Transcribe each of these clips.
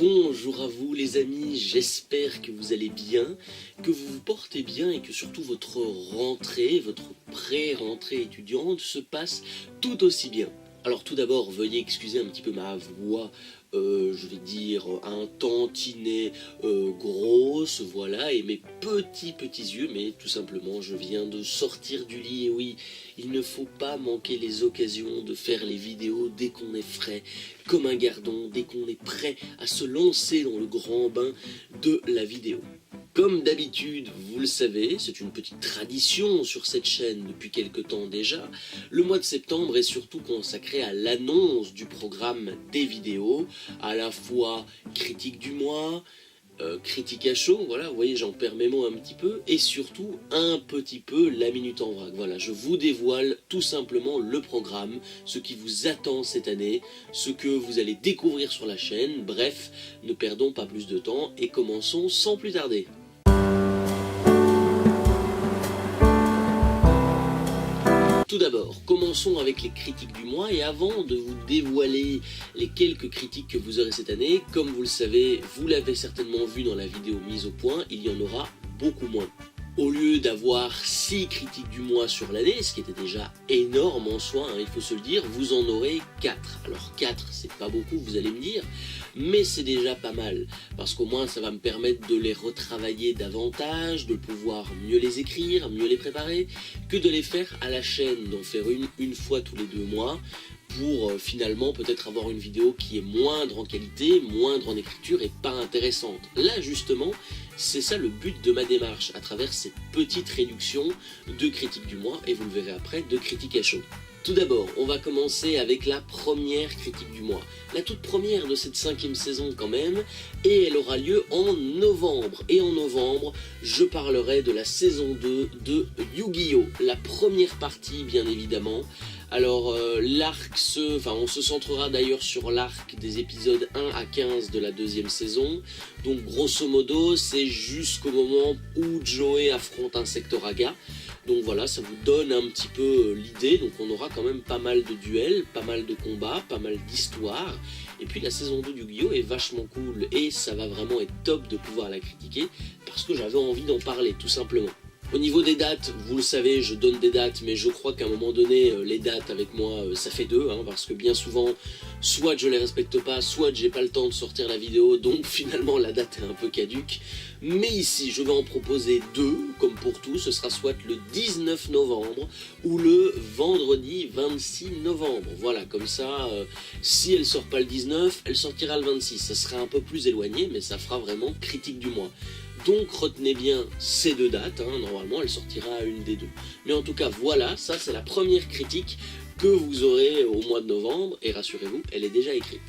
Bonjour à vous les amis, j'espère que vous allez bien, que vous vous portez bien et que surtout votre rentrée, votre pré-rentrée étudiante se passe tout aussi bien. Alors tout d'abord, veuillez excuser un petit peu ma voix, je vais dire un tantinet grosse, voilà, et mes petits yeux, mais tout simplement je viens de sortir du lit, et oui, il ne faut pas manquer les occasions de faire les vidéos dès qu'on est frais, comme un gardon, dès qu'on est prêt à se lancer dans le grand bain de la vidéo. Comme d'habitude, vous le savez, c'est une petite tradition sur cette chaîne depuis quelque temps déjà, le mois de septembre est surtout consacré à l'annonce du programme des vidéos, à la fois critique du mois, critique à chaud, voilà, vous voyez, j'en perds mes mots un petit peu, et surtout un petit peu la minute en vrac. Voilà, je vous dévoile tout simplement le programme, ce qui vous attend cette année, ce que vous allez découvrir sur la chaîne, bref, ne perdons pas plus de temps et commençons sans plus tarder. Tout d'abord, commençons avec les critiques du mois et avant de vous dévoiler les quelques critiques que vous aurez cette année, comme vous le savez, vous l'avez certainement vu dans la vidéo mise au point, il y en aura beaucoup moins. Au lieu d'avoir 6 critiques du mois sur l'année, ce qui était déjà énorme en soi, il faut se le dire, vous en aurez 4. Alors 4, c'est pas beaucoup, vous allez me dire, mais c'est déjà pas mal, parce qu'au moins ça va me permettre de les retravailler davantage, de pouvoir mieux les écrire, mieux les préparer, que de les faire à la chaîne, d'en faire une fois tous les 2 mois, pour finalement peut-être avoir une vidéo qui est moindre en qualité, moindre en écriture et pas intéressante. Là justement, c'est ça le but de ma démarche, à travers cette petite réduction de critiques du mois, et vous le verrez après, de critiques à chaud. Tout d'abord, on va commencer avec la première critique du mois, la toute première de cette 5e saison quand même, et elle aura lieu en novembre. Et en novembre, je parlerai de la saison 2 de Yu-Gi-Oh! La première partie bien évidemment. Alors on se centrera d'ailleurs sur l'arc des épisodes 1 à 15 de la 2e saison. Donc grosso modo, c'est jusqu'au moment où Joey affronte Insectoraga. Donc voilà, ça vous donne un petit peu l'idée, donc on aura quand même pas mal de duels, pas mal de combats, pas mal d'histoires. Et puis la saison 2 du Yu-Gi-Oh! Est vachement cool et ça va vraiment être top de pouvoir la critiquer parce que j'avais envie d'en parler tout simplement. Au niveau des dates, vous le savez, je donne des dates, mais je crois qu'à un moment donné, les dates avec moi, ça fait 2, parce que bien souvent, soit je les respecte pas, soit j'ai pas le temps de sortir la vidéo, donc finalement la date est un peu caduque. Mais ici, je vais en proposer 2, comme pour tout, ce sera soit le 19 novembre ou le vendredi 26 novembre. Voilà, comme ça, si elle sort pas le 19, elle sortira le 26. Ça sera un peu plus éloigné, mais ça fera vraiment critique du mois. Donc retenez bien ces 2 dates, normalement elle sortira à une des 2. Mais en tout cas voilà, ça c'est la première critique que vous aurez au mois de novembre, et rassurez-vous, elle est déjà écrite.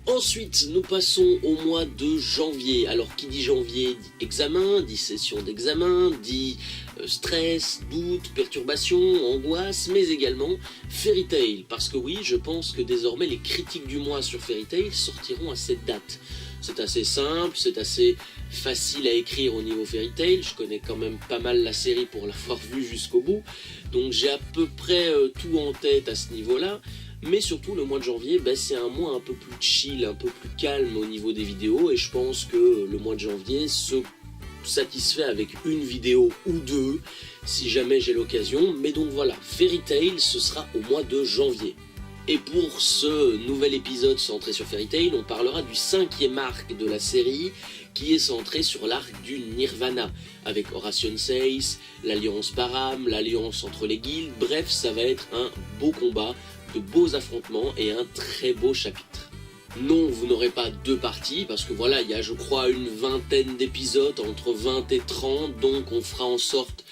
Ensuite, nous passons au mois de janvier. Alors qui dit janvier dit examen, dit session d'examen, dit stress, doute, perturbation, angoisse, mais également Fairy Tail. Parce que oui, je pense que désormais les critiques du mois sur Fairy Tail sortiront à cette date. C'est assez simple, c'est assez facile à écrire au niveau Fairy Tail, je connais quand même pas mal la série pour l'avoir vue jusqu'au bout, donc j'ai à peu près tout en tête à ce niveau-là, mais surtout le mois de janvier, c'est un mois un peu plus chill, un peu plus calme au niveau des vidéos, et je pense que le mois de janvier se satisfait avec une vidéo ou 2, si jamais j'ai l'occasion, mais donc voilà, Fairy Tail ce sera au mois de janvier. Et pour ce nouvel épisode centré sur Fairy Tail, on parlera du 5e arc de la série, qui est centré sur l'arc du Nirvana, avec Horation Seize, l'alliance Param, l'alliance entre les guildes, bref, ça va être un beau combat, de beaux affrontements et un très beau chapitre. Non, vous n'aurez pas 2 parties, parce que voilà, il y a je crois une vingtaine d'épisodes, entre 20 et 30, donc on fera en sorte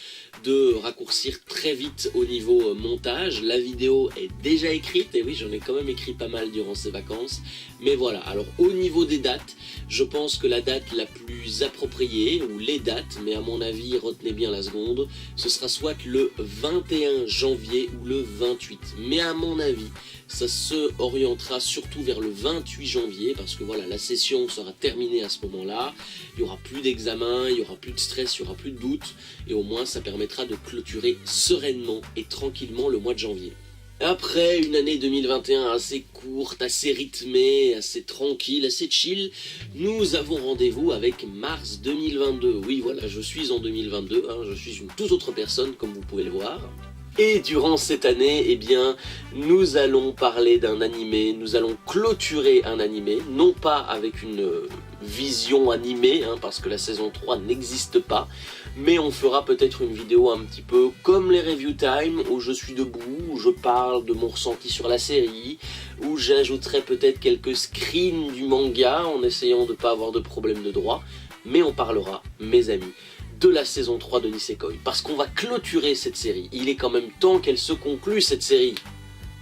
de raccourcir très vite au niveau montage. La vidéo est déjà écrite, et oui, j'en ai quand même écrit pas mal durant ces vacances, mais voilà. Alors au niveau des dates, je pense que la date la plus appropriée, ou les dates, mais à mon avis, retenez bien la seconde, ce sera soit le 21 janvier ou le 28, mais à mon avis, ça se orientera surtout vers le 28 janvier, parce que voilà, la session sera terminée à ce moment-là, il n'y aura plus d'examen, il n'y aura plus de stress, il n'y aura plus de doute, et au moins ça permettra de clôturer sereinement et tranquillement le mois de janvier. Après une année 2021 assez courte, assez rythmée, assez tranquille, assez chill, nous avons rendez-vous avec mars 2022. Oui, voilà, je suis en 2022, hein, je suis une toute autre personne comme vous pouvez le voir. Et durant cette année, eh bien, nous allons parler d'un animé, nous allons clôturer un animé, non pas avec une vision animée, hein, parce que la saison 3 n'existe pas, mais on fera peut-être une vidéo un petit peu comme les review time, où je suis debout, où je parle de mon ressenti sur la série, où j'ajouterai peut-être quelques screens du manga, en essayant de ne pas avoir de problème de droit, mais on parlera, mes amis, de la saison 3 de Nisekoi, parce qu'on va clôturer cette série. Il est quand même temps qu'elle se conclue, cette série.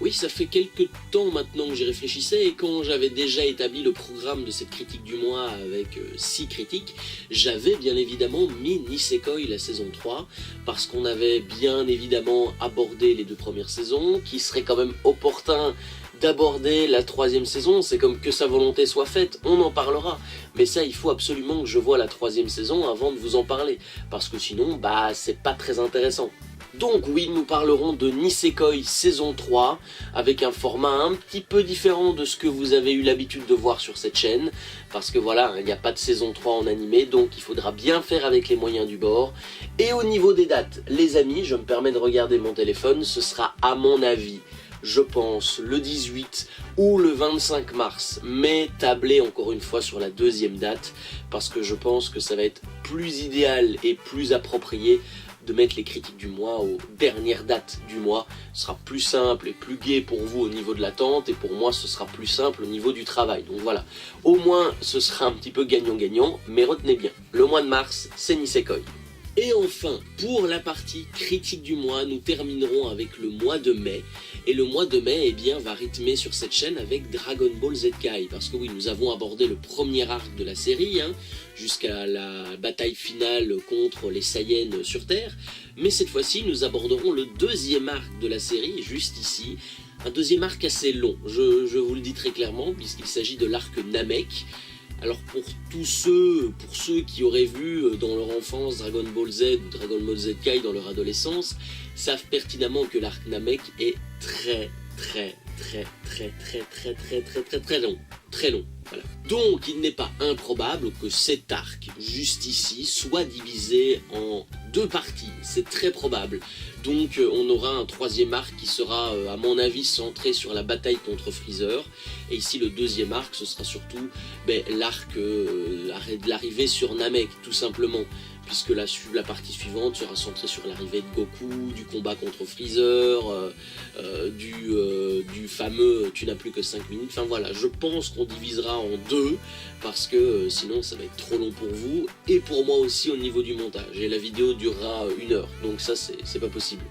Oui, ça fait quelques temps maintenant que j'y réfléchissais, et quand j'avais déjà établi le programme de cette critique du mois avec 6 critiques, j'avais bien évidemment mis Nisekoi la saison 3, parce qu'on avait bien évidemment abordé les 2 premières saisons, qu'il serait quand même opportun d'aborder la 3e saison. C'est comme que sa volonté soit faite, on en parlera. Mais ça, il faut absolument que je voie la 3e saison avant de vous en parler, parce que sinon, bah, c'est pas très intéressant. Donc oui, nous parlerons de Nisekoi saison 3, avec un format un petit peu différent de ce que vous avez eu l'habitude de voir sur cette chaîne, parce que voilà, il n'y a pas de saison 3 en animé, donc il faudra bien faire avec les moyens du bord. Et au niveau des dates, les amis, je me permets de regarder mon téléphone, ce sera à mon avis, je pense, le 18 ou le 25 mars, mais tablez encore une fois sur la 2e date, parce que je pense que ça va être plus idéal et plus approprié de mettre les critiques du mois aux dernières dates du mois. Ce sera plus simple et plus gai pour vous au niveau de l'attente, et pour moi ce sera plus simple au niveau du travail. Donc voilà, au moins ce sera un petit peu gagnant-gagnant, mais retenez bien, le mois de mars, c'est Nisekoi. Et enfin, pour la partie critique du mois, nous terminerons avec le mois de mai. Et le mois de mai, eh bien, va rythmer sur cette chaîne avec Dragon Ball Z Kai. Parce que oui, nous avons abordé le premier arc de la série, hein, jusqu'à la bataille finale contre les Saiyans sur Terre. Mais cette fois-ci, nous aborderons le 2e arc de la série, juste ici. Un 2e arc assez long, je vous le dis très clairement, puisqu'il s'agit de l'arc Namek. Alors pour ceux qui auraient vu dans leur enfance Dragon Ball Z ou Dragon Ball Z Kai dans leur adolescence, savent pertinemment que l'arc Namek est très long. Très long. Voilà. Donc il n'est pas improbable que cet arc, juste ici, soit divisé en 2 parties. C'est très probable. Donc on aura un 3e arc qui sera, à mon avis, centré sur la bataille contre Freezer. Et ici, le 2e arc, ce sera surtout l'arc de l'arrivée sur Namek, tout simplement. Puisque la partie suivante sera centrée sur l'arrivée de Goku, du combat contre Freezer, du fameux « tu n'as plus que 5 minutes ». Enfin voilà, je pense qu'on divisera en 2, parce que sinon ça va être trop long pour vous, et pour moi aussi au niveau du montage. Et la vidéo durera 1 heure, donc ça c'est pas possible.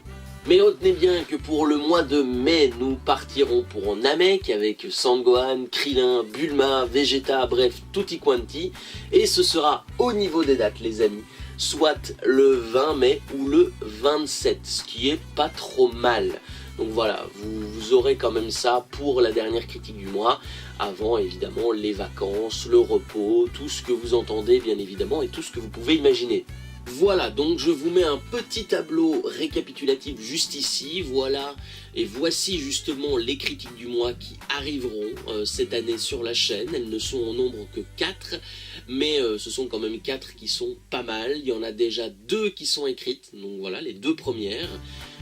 Mais retenez bien que pour le mois de mai, nous partirons pour Namek avec Sangohan, Krillin, Bulma, Vegeta, bref, tutti quanti. Et ce sera au niveau des dates, les amis, soit le 20 mai ou le 27, ce qui est pas trop mal. Donc voilà, vous aurez quand même ça pour la dernière critique du mois, avant évidemment les vacances, le repos, tout ce que vous entendez bien évidemment et tout ce que vous pouvez imaginer. Voilà, donc je vous mets un petit tableau récapitulatif juste ici, voilà, et voici justement les critiques du mois qui arriveront cette année sur la chaîne. Elles ne sont au nombre que 4, mais ce sont quand même 4 qui sont pas mal. Il y en a déjà 2 qui sont écrites, donc voilà, les 2 premières,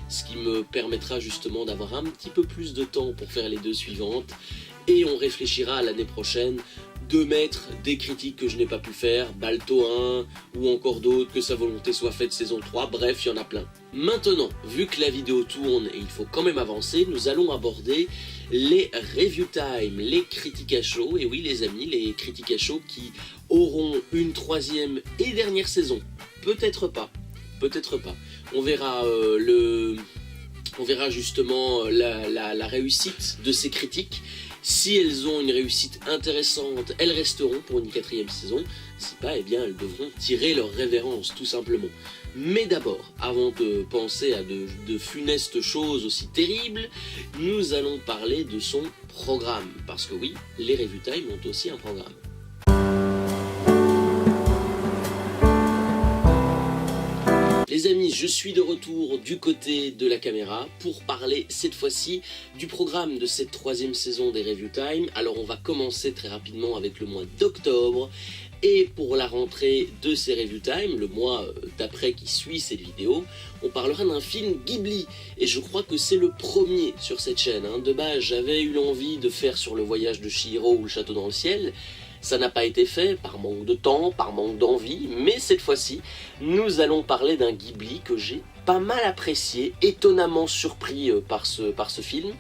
ce qui me permettra justement d'avoir un petit peu plus de temps pour faire les 2 suivantes, et on réfléchira à l'année prochaine de mettre des critiques que je n'ai pas pu faire, Balto 1 ou encore d'autres, que sa volonté soit faite saison 3, bref, il y en a plein. Maintenant, vu que la vidéo tourne et il faut quand même avancer, nous allons aborder les review time, les critiques à chaud, et oui les amis, les critiques à chaud qui auront une 3e et dernière saison, peut-être pas, on verra on verra justement la réussite de ces critiques. Si elles ont une réussite intéressante, elles resteront pour une 4e saison. Si pas, eh bien, elles devront tirer leur révérence, tout simplement. Mais d'abord, avant de penser à de funestes choses aussi terribles, nous allons parler de son programme. Parce que oui, les Review Time ont aussi un programme. Les Les amis, je suis de retour du côté de la caméra pour parler cette fois-ci du programme de cette 3e saison des Review Time. Alors on va commencer très rapidement avec le mois d'octobre. Et pour la rentrée de ces Review Time, le mois d'après qui suit cette vidéo, on parlera d'un film Ghibli. Et je crois que c'est le premier sur cette chaîne. De base, j'avais eu l'envie de faire sur le voyage de Chihiro ou le château dans le ciel. Ça n'a pas été fait par manque de temps, par manque d'envie, mais cette fois-ci, nous allons parler d'un Ghibli que j'ai pas mal apprécié, étonnamment surpris par ce film,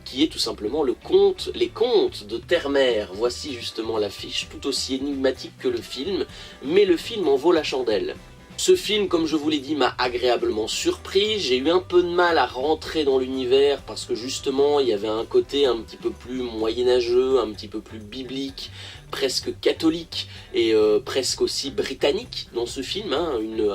qui est tout simplement les contes de Terre-Mère. Voici justement l'affiche, tout aussi énigmatique que le film, mais le film en vaut la chandelle. Ce film, comme je vous l'ai dit, m'a agréablement surpris. J'ai eu un peu de mal à rentrer dans l'univers parce que justement, il y avait un côté un petit peu plus moyenâgeux, un petit peu plus biblique, presque catholique et presque aussi britannique dans ce film,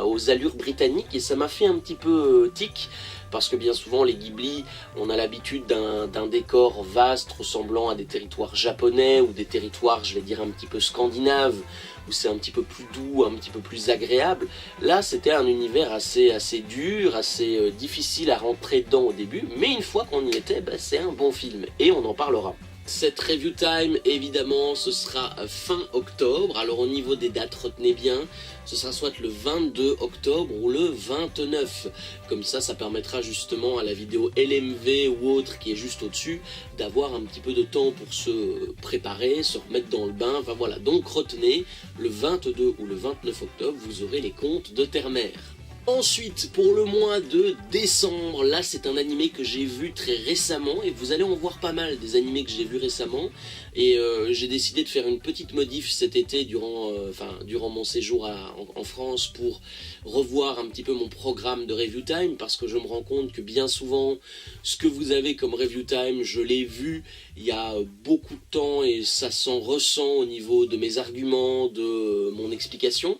aux allures britanniques, et ça m'a fait un petit peu tic. Parce que bien souvent, les Ghibli, on a l'habitude d'un décor vaste ressemblant à des territoires japonais ou des territoires, je vais dire, un petit peu scandinaves, où c'est un petit peu plus doux, un petit peu plus agréable. Là, c'était un univers assez dur, assez difficile à rentrer dedans au début, mais une fois qu'on y était, c'est un bon film, et on en parlera. Cette Review Time, évidemment, ce sera fin octobre. Alors au niveau des dates, retenez bien, ce sera soit le 22 octobre ou le 29. Comme ça permettra justement à la vidéo LMV ou autre qui est juste au-dessus d'avoir un petit peu de temps pour se préparer, se remettre dans le bain. Enfin voilà, donc retenez, le 22 ou le 29 octobre, vous aurez les contes de Terre-Mère. Ensuite, pour le mois de décembre, là c'est un animé que j'ai vu très récemment, et vous allez en voir pas mal des animés que j'ai vus récemment, et j'ai décidé de faire une petite modif cet été durant mon séjour en France pour revoir un petit peu mon programme de Review Time, parce que je me rends compte que bien souvent, ce que vous avez comme Review Time, je l'ai vu il y a beaucoup de temps, et ça s'en ressent au niveau de mes arguments, de mon explication.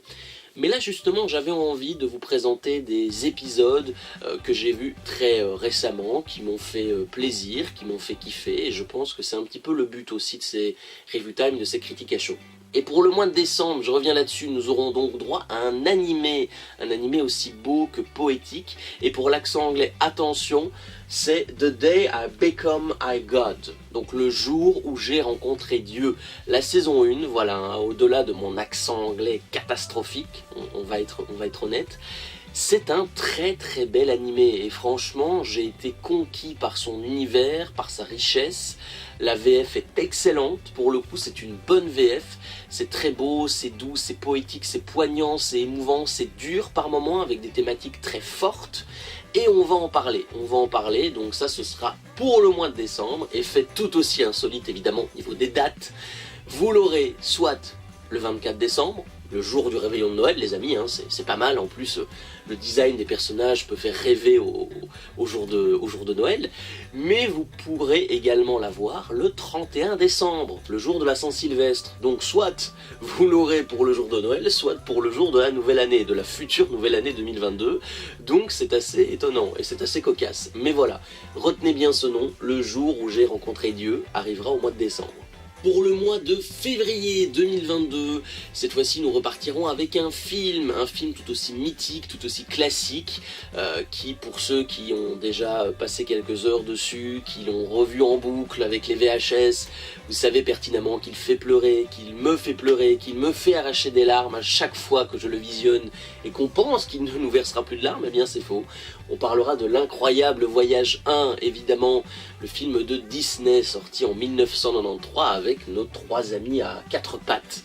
Mais là justement j'avais envie de vous présenter des épisodes que j'ai vus très récemment, qui m'ont fait plaisir, qui m'ont fait kiffer, et je pense que c'est un petit peu le but aussi de ces Review Time, de ces critiques à chaud. Et pour le mois de décembre, je reviens là-dessus, nous aurons donc droit à un animé aussi beau que poétique, et pour l'accent anglais, attention, c'est « The Day I Become I God », donc le jour où j'ai rencontré Dieu. La saison 1, voilà, au-delà de mon accent anglais catastrophique, on va être honnête, c'est un très très bel animé, et franchement j'ai été conquis par son univers, par sa richesse. La VF est excellente, pour le coup c'est une bonne VF, c'est très beau, c'est doux, c'est poétique, c'est poignant, c'est émouvant, c'est dur par moments avec des thématiques très fortes, et on va en parler, donc ça ce sera pour le mois de décembre, et fait tout aussi insolite évidemment au niveau des dates. Vous l'aurez soit le 24 décembre, le jour du réveillon de Noël, les amis, c'est pas mal. En plus, le design des personnages peut faire rêver au jour de Noël. Mais vous pourrez également la voir le 31 décembre, le jour de la Saint-Sylvestre. Donc soit vous l'aurez pour le jour de Noël, soit pour le jour de la nouvelle année, de la future nouvelle année 2022. Donc c'est assez étonnant et c'est assez cocasse. Mais voilà, retenez bien ce nom, le jour où j'ai rencontré Dieu arrivera au mois de décembre. Pour le mois de février 2022, cette fois-ci nous repartirons avec un film tout aussi mythique, tout aussi classique, qui pour ceux qui ont déjà passé quelques heures dessus, qui l'ont revu en boucle avec les VHS, vous savez pertinemment qu'il fait pleurer, qu'il me fait arracher des larmes à chaque fois que je le visionne, et qu'on pense qu'il ne nous versera plus de larmes, eh bien c'est faux. On parlera de l'incroyable Voyage 1, évidemment, le film de Disney sorti en 1993 avec nos 3 amis à 4 pattes,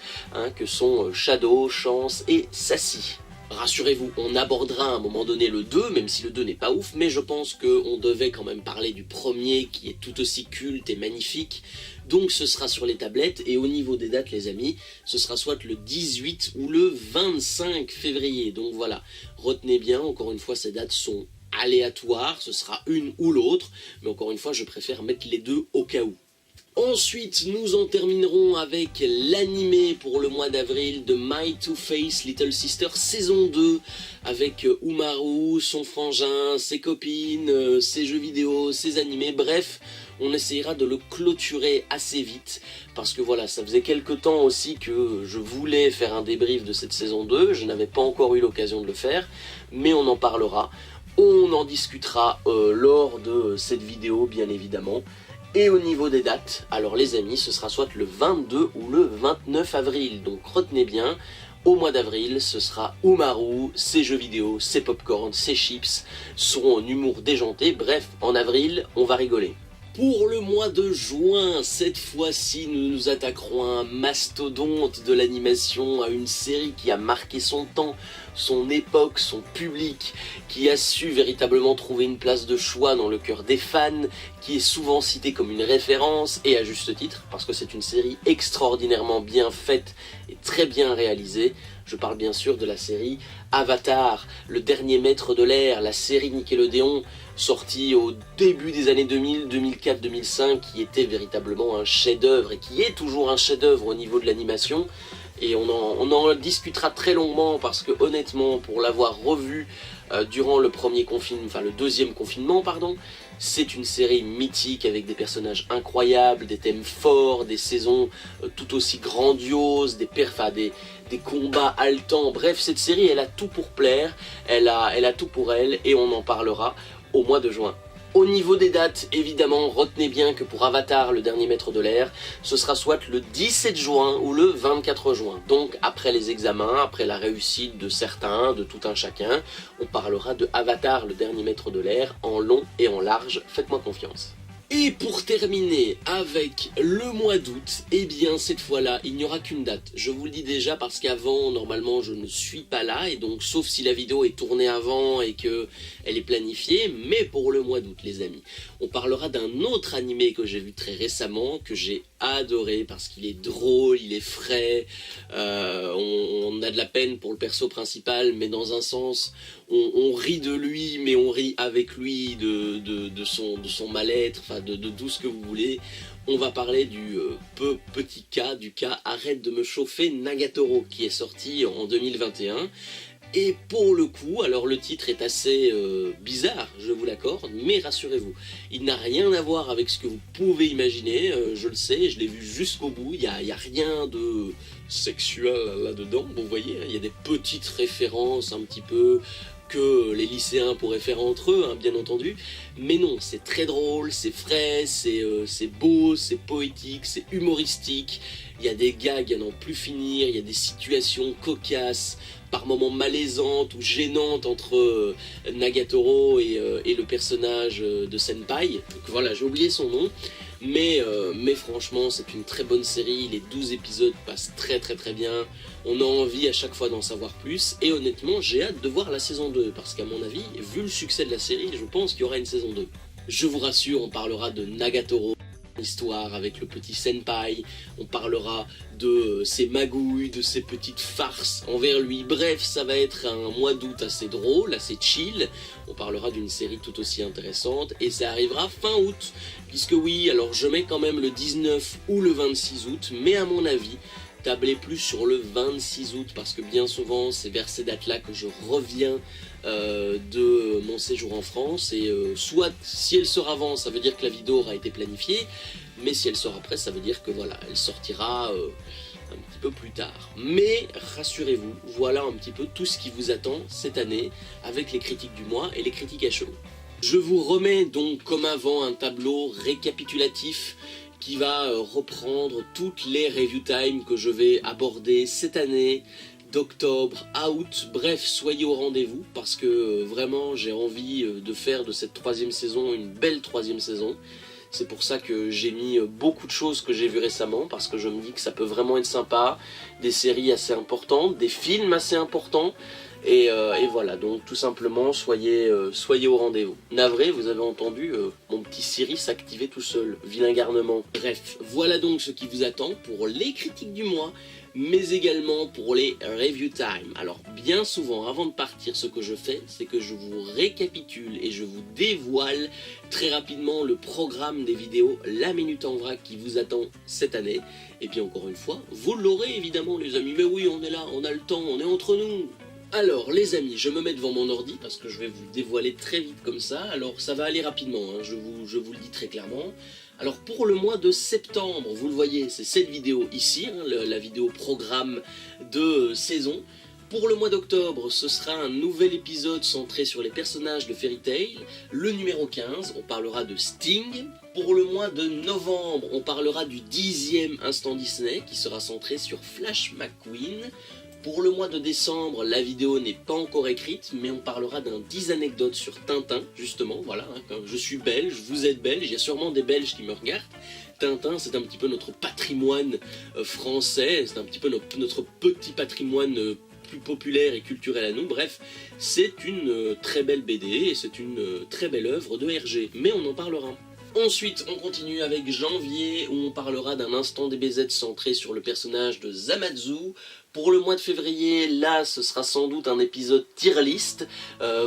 que sont Shadow, Chance et Sassy. Rassurez-vous, on abordera à un moment donné le 2, même si le 2 n'est pas ouf, mais je pense qu'on devait quand même parler du premier qui est tout aussi culte et magnifique. Donc ce sera sur les tablettes, et au niveau des dates les amis, ce sera soit le 18 ou le 25 février. Donc voilà, retenez bien, encore une fois ces dates sont aléatoires, ce sera une ou l'autre, mais encore une fois je préfère mettre les deux au cas où. Ensuite, nous en terminerons avec l'animé pour le mois d'avril de My Two-Face Little Sister saison 2, avec Umaru, son frangin, ses copines, ses jeux vidéo, ses animés, bref, on essayera de le clôturer assez vite, parce que voilà, ça faisait quelques temps aussi que je voulais faire un débrief de cette saison 2, je n'avais pas encore eu l'occasion de le faire, mais on en parlera, on en discutera lors de cette vidéo bien évidemment. Et au niveau des dates, alors les amis, ce sera soit le 22 ou le 29 avril, donc retenez bien, au mois d'avril, ce sera Umaru, ses jeux vidéo, ses popcorn, ses chips seront en humour déjanté, bref, en avril, on va rigoler. Pour le mois de juin, cette fois-ci, nous nous attaquerons à un mastodonte de l'animation, à une série qui a marqué son temps, son époque, son public, qui a su véritablement trouver une place de choix dans le cœur des fans, qui est souvent citée comme une référence, et à juste titre, parce que c'est une série extraordinairement bien faite et très bien réalisée. Je parle bien sûr de la série Avatar, le dernier maître de l'air, la série Nickelodeon, sortie au début des années 2000, 2004, 2005, qui était véritablement un chef-d'œuvre, et qui est toujours un chef-d'œuvre au niveau de l'animation. Et on en discutera très longuement, parce que honnêtement, pour l'avoir revu durant le deuxième confinement, pardon, c'est une série mythique avec des personnages incroyables, des thèmes forts, des saisons tout aussi grandioses, des combats haletants. Bref, cette série, elle a tout pour plaire, elle a tout pour elle, et on en parlera au mois de juin. Au niveau des dates, évidemment, retenez bien que pour Avatar, le dernier maître de l'air, ce sera soit le 17 juin ou le 24 juin. Donc après les examens, après la réussite de certains, de tout un chacun, on parlera de Avatar, le dernier maître de l'air, en long et en large, faites-moi confiance. Et pour terminer avec le mois d'août, eh bien cette fois-là, il n'y aura qu'une date. Je vous le dis déjà parce qu'avant, normalement, je ne suis pas là, et donc sauf si la vidéo est tournée avant et qu'elle est planifiée, mais pour le mois d'août, les amis, on parlera d'un autre animé que j'ai vu très récemment, que j'ai adoré parce qu'il est drôle, il est frais, on a de la peine pour le perso principal, mais dans un sens, on rit de lui, mais on rit avec lui de son mal-être, enfin de tout ce que vous voulez. On va parler du petit cas, du cas Arrête de me chauffer Nagatoro, qui est sorti en 2021. Et pour le coup, alors le titre est assez bizarre, je vous l'accorde, mais rassurez-vous, il n'a rien à voir avec ce que vous pouvez imaginer, je le sais, je l'ai vu jusqu'au bout, il n'y a rien de sexuel là-dedans, vous voyez, il y a des petites références un petit peu que les lycéens pourraient faire entre eux, hein, bien entendu, mais non, c'est très drôle, c'est frais, c'est beau, c'est poétique, c'est humoristique, il y a des gags à n'en plus finir, il y a des situations cocasses, par moments malaisantes ou gênantes entre Nagatoro et le personnage de Senpai. Donc voilà, j'ai oublié son nom, mais franchement c'est une très bonne série, les 12 épisodes passent très bien, on a envie à chaque fois d'en savoir plus, et honnêtement j'ai hâte de voir la saison 2, parce qu'à mon avis, vu le succès de la série, je pense qu'il y aura une saison 2. Je vous rassure, on parlera de Nagatoro, histoire avec le petit Senpai, on parlera de ses magouilles, de ses petites farces envers lui, bref, ça va être un mois d'août assez drôle, assez chill, on parlera d'une série tout aussi intéressante, et ça arrivera fin août, puisque oui, alors je mets quand même le 19 ou le 26 août, mais à mon avis, tablez plus sur le 26 août, parce que bien souvent, c'est vers ces dates-là que je reviens de mon séjour en France, et soit si elle sort avant, ça veut dire que la vidéo aura été planifiée, mais si elle sort après, ça veut dire que voilà, elle sortira un petit peu plus tard. Mais rassurez-vous, voilà un petit peu tout ce qui vous attend cette année, avec les critiques du mois et les critiques à chaud. Je vous remets donc comme avant un tableau récapitulatif qui va reprendre toutes les review time que je vais aborder cette année, d'octobre à août. Bref, soyez au rendez-vous, parce que vraiment j'ai envie de faire de cette troisième saison une belle troisième saison. C'est pour ça que j'ai mis beaucoup de choses que j'ai vues récemment, parce que je me dis que ça peut vraiment être sympa, des séries assez importantes, des films assez importants, et voilà, donc tout simplement, soyez au rendez-vous. Navré, vous avez entendu mon petit Siri s'activer tout seul, vilain garnement. Bref, voilà donc ce qui vous attend pour les critiques du mois, mais également pour les review time. Alors bien souvent, avant de partir, ce que je fais, c'est que je vous récapitule et je vous dévoile très rapidement le programme des vidéos La Minute en Vrac qui vous attend cette année. Et puis encore une fois, vous l'aurez évidemment les amis, mais oui, on est là, on a le temps, on est entre nous. Alors les amis, je me mets devant mon ordi parce que je vais vous dévoiler très vite comme ça. Alors ça va aller rapidement, hein, je vous le dis très clairement. Alors pour le mois de septembre, vous le voyez, c'est cette vidéo ici, la vidéo programme de saison. Pour le mois d'octobre, ce sera un nouvel épisode centré sur les personnages de Fairy Tail, le numéro 15, on parlera de Sting. Pour le mois de novembre, on parlera du 10e instant Disney qui sera centré sur Flash McQueen. Pour le mois de décembre, la vidéo n'est pas encore écrite, mais on parlera d'un 10 anecdotes sur Tintin, justement, voilà, je suis belge, vous êtes belge, il y a sûrement des Belges qui me regardent. Tintin, c'est un petit peu notre patrimoine français, c'est un petit peu notre petit patrimoine plus populaire et culturel à nous. Bref, c'est une très belle BD et c'est une très belle œuvre de Hergé, mais on en parlera. Ensuite, on continue avec janvier, où on parlera d'un instant DBZ centré sur le personnage de Zamazu. Pour le mois de février, là, ce sera sans doute un épisode tier list.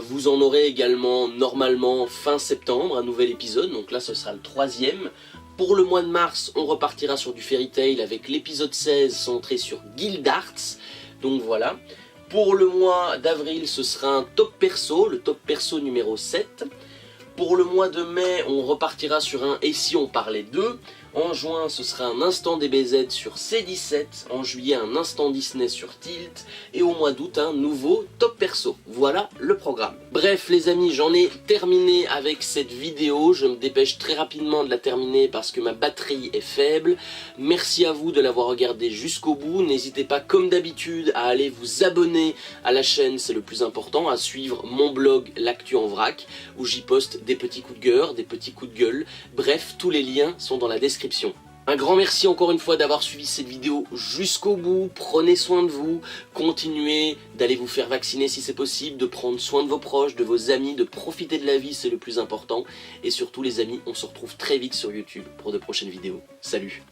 Vous en aurez également, normalement, fin septembre, un nouvel épisode, donc là, ce sera le 3e. Pour le mois de mars, on repartira sur du Fairy Tail avec l'épisode 16 centré sur Guildarts. Donc voilà. Pour le mois d'avril, ce sera un top perso, le top perso numéro 7. Pour le mois de mai, on repartira sur un « Et si on parlait d'eux ». En juin, ce sera un instant DBZ sur C17. En juillet, un instant Disney sur Tilt. Et au mois d'août, un nouveau top perso. Voilà le programme. Bref, les amis, j'en ai terminé avec cette vidéo. Je me dépêche très rapidement de la terminer parce que ma batterie est faible. Merci à vous de l'avoir regardé jusqu'au bout. N'hésitez pas, comme d'habitude, à aller vous abonner à la chaîne, c'est le plus important, à suivre mon blog L'Actu en Vrac, où j'y poste des petits coups de cœur, des petits coups de gueule. Bref, tous les liens sont dans la description. Un grand merci encore une fois d'avoir suivi cette vidéo jusqu'au bout. Prenez soin de vous, continuez d'aller vous faire vacciner si c'est possible, de prendre soin de vos proches, de vos amis, de profiter de la vie, c'est le plus important. Et surtout les amis, on se retrouve très vite sur YouTube pour de prochaines vidéos. Salut!